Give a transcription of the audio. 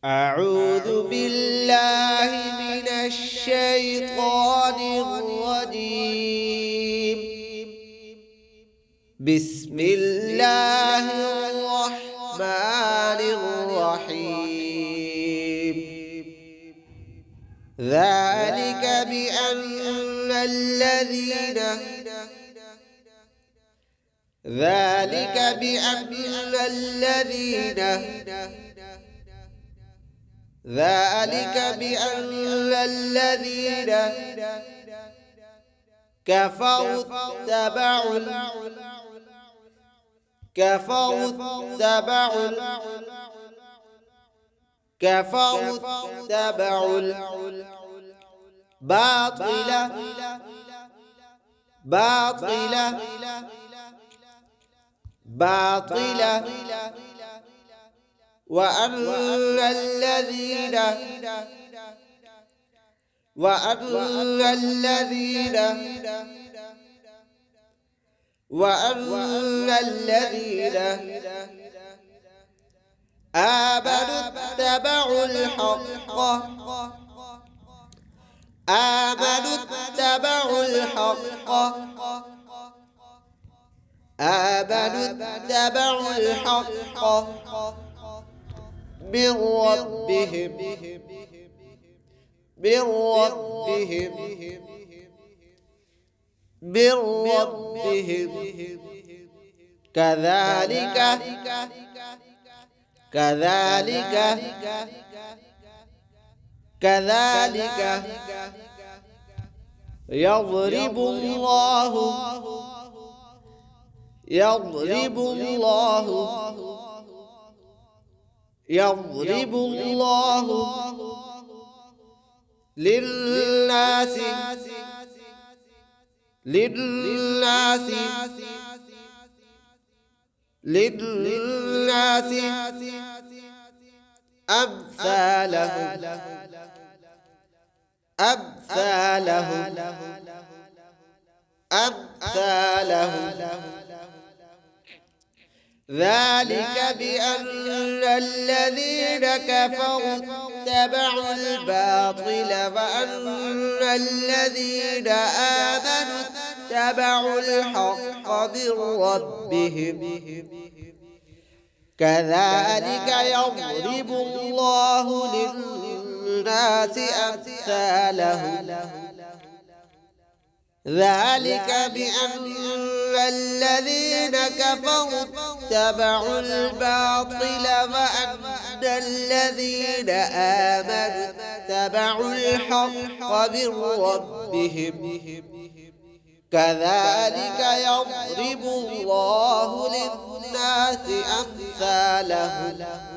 أعوذ بالله من الشيطان الرجيم. بسم الله الرحمن الرحيم. ذلك بأن الذين كفروا اتبعوا باطلا وأن الذين آمنوا اتبعوا الحق من ربهم كذلك يضرب الله للناس أمثالهم ذلك بأن الذين كفروا اتبعوا الباطل وأن الذين آمنوا اتبعوا الحق من ربهم كذلك يضرب الله للناس أمثالهم ذلك بأن الذين كفروا اتبعوا الباطل وأن الذين آمنوا اتبعوا الحق من ربهم كذلك يضرب الله للناس أمثالهم